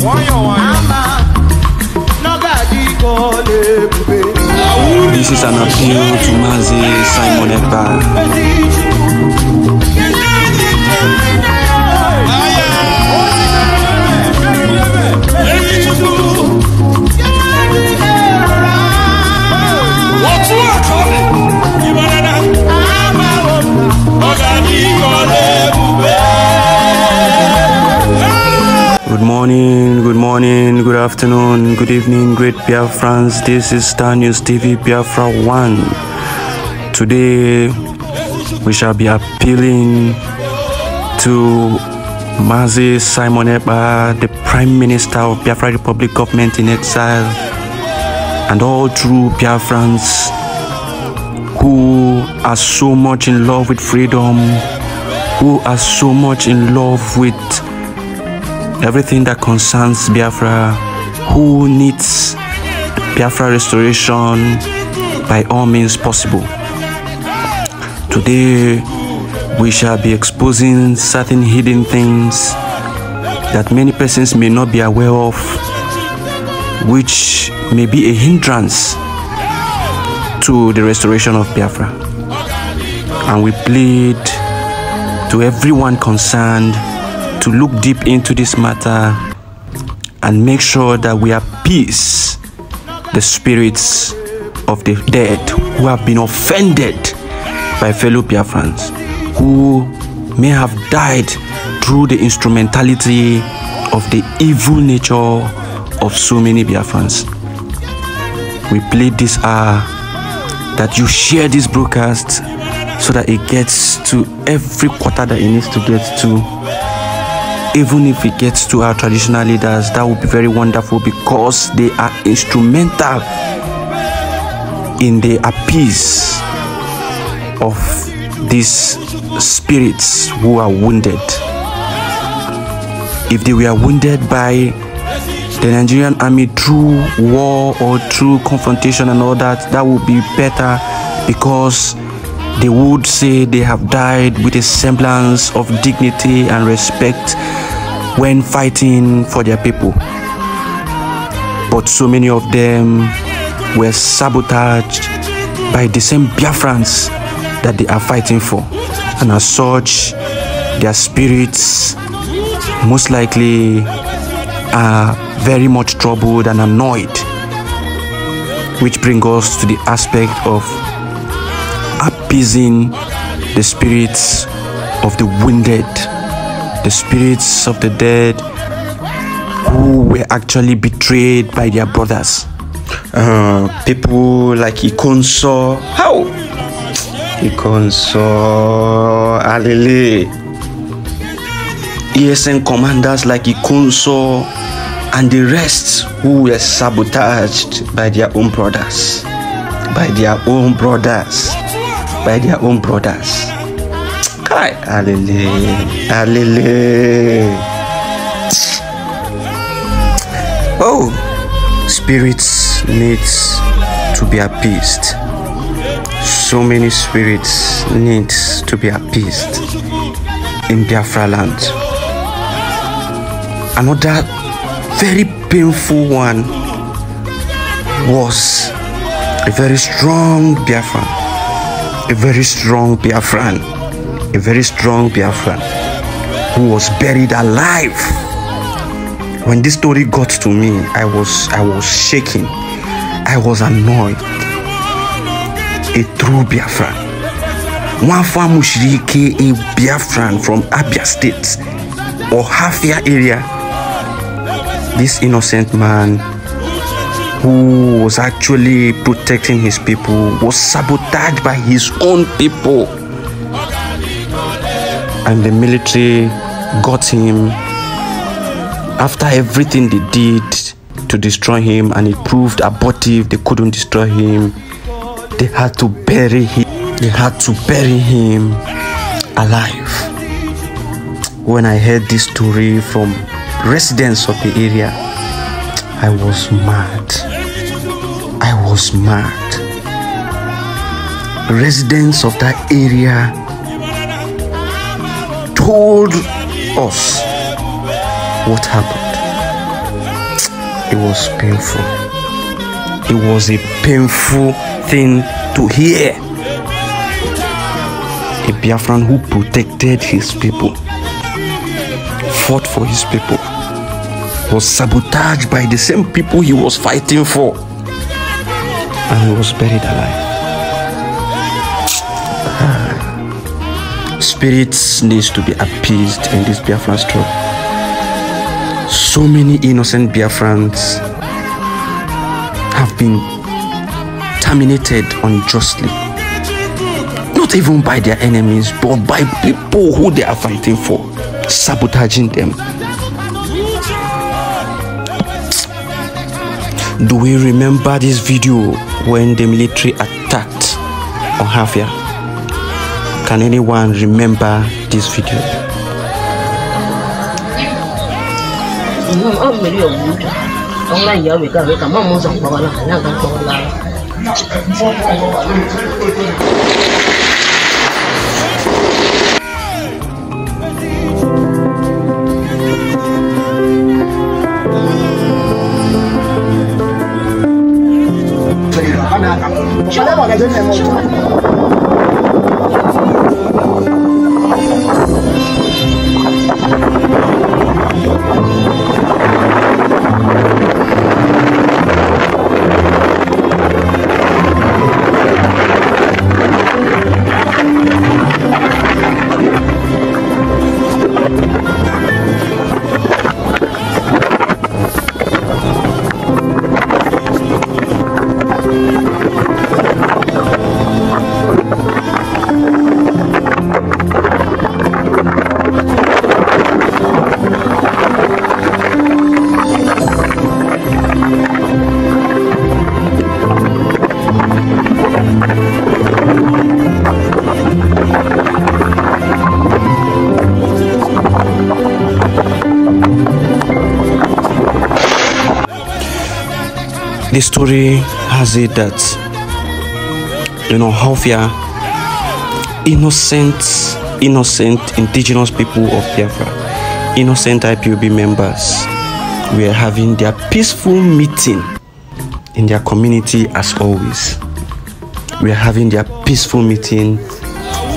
This is an appeal to Mazi Simon Ekpa. Good morning, good afternoon, good evening, great Biafrans. This is Star News TV Biafra 1. Today, we shall be appealing to Mazi Simon Ekpa, the Prime Minister of Biafra Republic Government in Exile, and all true Biafrans who are so much in love with freedom, who are so much in love with everything that concerns Biafra, who needs Biafra restoration by all means possible. Today, we shall be exposing certain hidden things that many persons may not be aware of, which may be a hindrance to the restoration of Biafra. And we plead to everyone concerned to look deep into this matter and make sure that we appease the spirits of the dead who have been offended by fellow Biafrans, who may have died through the instrumentality of the evil nature of so many Biafrans. We plead this hour that you share this broadcast so that it gets to every quarter that it needs to get to. Even if it gets to our traditional leaders, that would be very wonderful, because they are instrumental in the appease of these spirits who are wounded. If they were wounded by the Nigerian army through war or through confrontation and all that, that would be better, because they would say they have died with a semblance of dignity and respect when fighting for their people. But so many of them were sabotaged by the same Biafrans that they are fighting for. And as such, their spirits most likely are very much troubled and annoyed. Which brings us to the aspect of appeasing the spirits of the wounded, the spirits of the dead who were actually betrayed by their brothers. People like Ikonso, how? Ikonso, Alele. ESN commanders like Ikonso and the rest who were sabotaged by their own brothers. By their own brothers. Kai, Alele. Oh, spirits needs to be appeased. So many spirits needs to be appeased in Biafra land. Another very painful one was a very strong Biafran. A very strong Biafran who was buried alive. When this story got to me, I was shaking. I was annoyed. A true Biafran. Wafa Mushrike, a Biafran from Abia State or Hafia area. This innocent man who was actually protecting his people was sabotaged by his own people, and the military got him after everything they did to destroy him, and it proved abortive. They couldn't destroy him. They had to bury him alive. When I heard this story from residents of the area, I was mad. Residents of that area told us what happened. It was painful. It was a painful thing to hear. A Biafran who protected his people, fought for his people, was sabotaged by the same people he was fighting for, and he was buried alive. Spirits needs to be appeased in this Biafran struggle. So many innocent Biafrans have been terminated unjustly. Not even by their enemies, but by people who they are fighting for, sabotaging them. Do we remember this video when the military attacked on Hafia? Can anyone remember this video? The story has it that, Hafia, innocent indigenous people of Biafra, innocent IPOB members were having their peaceful meeting in their community as always. We are having their peaceful meeting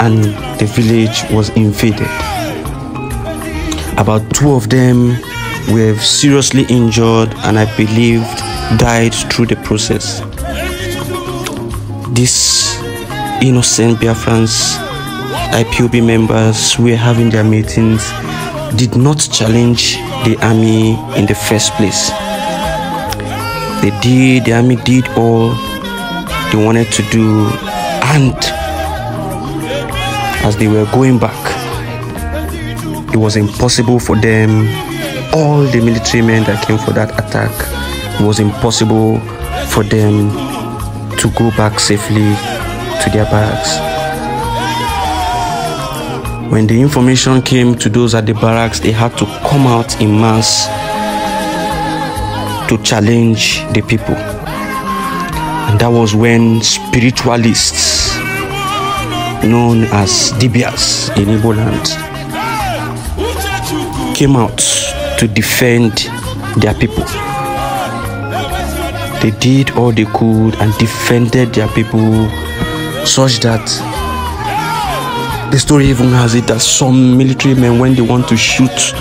and the village was invaded. About 2 of them were seriously injured and I believed died through the process. These innocent Biafrans, IPOB members were having their meetings, did not challenge the army in the first place. The army did all they wanted to do, and as they were going back, it was impossible for them, all the military men that came for that attack, it was impossible for them to go back safely to their barracks. When the information came to those at the barracks, they had to come out in mass to challenge the people. And that was when spiritualists, known as Dibias in Igbo land, came out to defend their people. They did all they could and defended their people, such that the story even has it that some military men, when they want to shoot,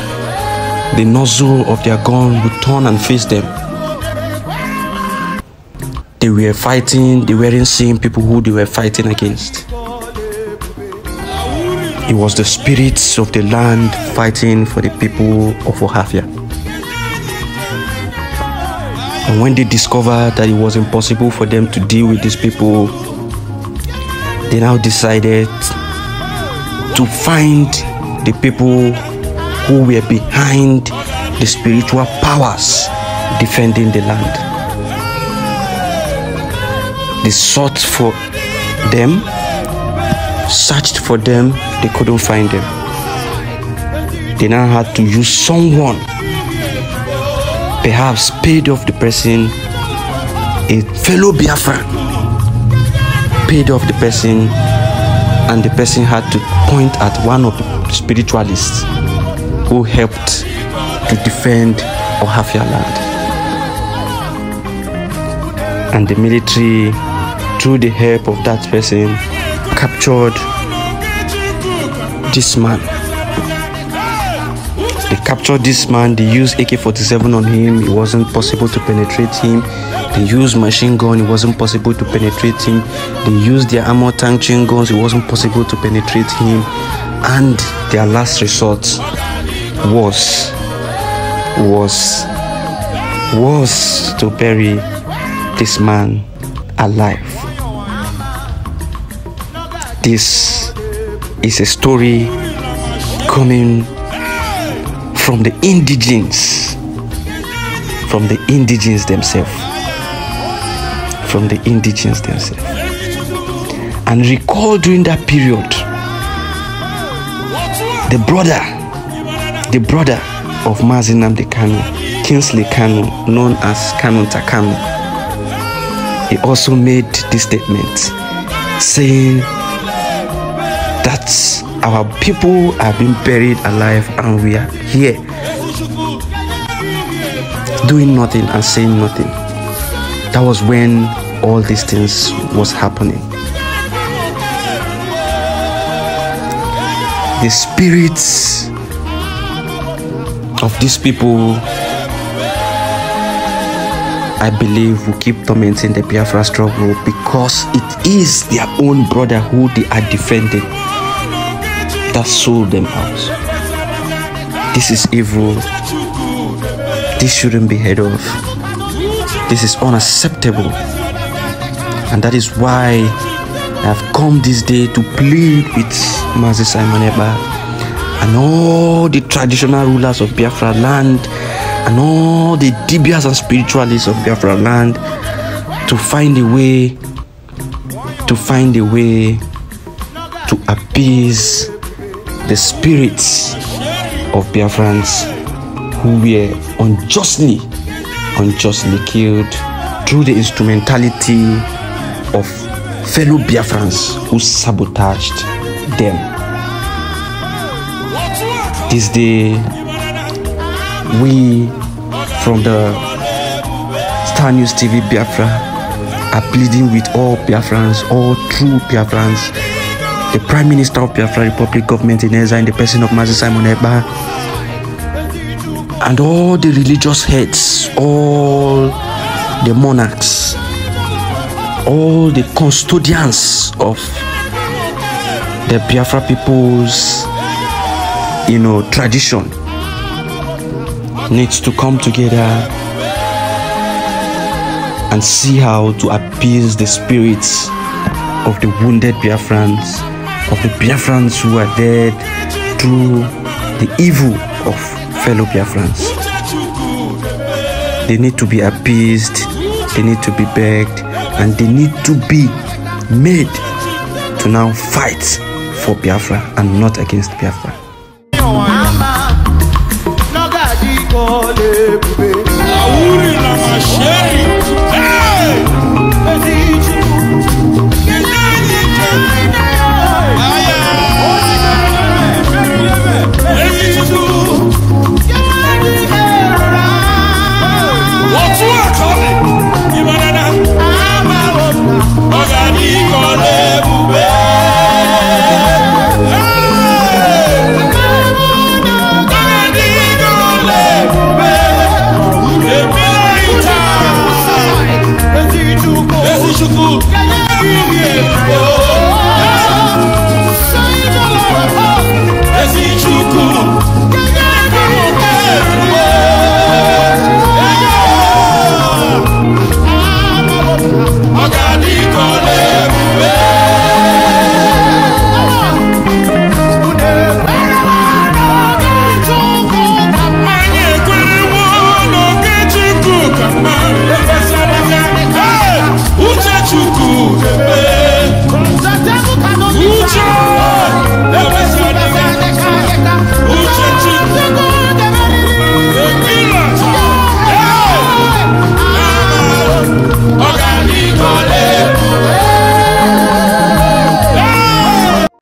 the nozzle of their gun would turn and face them. They were fighting, they weren't seeing people who they were fighting against. It was the spirits of the land fighting for the people of Ohafia. And when they discovered that it was impossible for them to deal with these people, they now decided to find the people who were behind the spiritual powers defending the land. They sought for them, searched for them, they couldn't find them. They now had to use someone, perhaps paid off the person, a fellow Biafran, paid off the person, and the person had to point at one of the spiritualists who helped to defend Ohafia land. and the military, through the help of that person, captured this man. They captured this man. They used AK-47 on him. It wasn't possible to penetrate him. They used machine gun. It wasn't possible to penetrate him. They used their armor tank chain guns. It wasn't possible to penetrate him. And their last resort was to bury this man alive. This is a story coming from the indigenes, themselves. And recall during that period, the brother of Mazi Nnamdi Kanu, Kingsley Kanu, known as Kanu Ntakanu, he also made this statement saying that our people are being buried alive and we are here doing nothing and saying nothing. That was when all these things was happening. The spirits of these people, I believe, will keep tormenting the Biafra struggle because it is their own brother who they are defending that sold them out. This is evil. This shouldn't be heard of. This is unacceptable. And that is why I have come this day to plead with Mazi Simon Ekpa and all the traditional rulers of Biafra land and all the Dibias and spiritualists of Biafra land to find a way to appease the spirits of Biafrans who were unjustly killed through the instrumentality of fellow Biafrans who sabotaged them. This day, we from the Star News TV Biafra are pleading with all Biafrans, all true Biafrans, the Prime Minister of Biafra Republic Government in exile in the person of Mazi Simon Ekpa, and all the religious heads, all the monarchs, all the custodians of the Biafra people's, tradition needs to come together and see how to appease the spirits of the wounded Biafrans, of the Biafrans who are dead through the evil of fellow Biafrans. They need to be appeased, they need to be begged, and they need to be made to now fight for Biafra and not against Biafra. Chuku.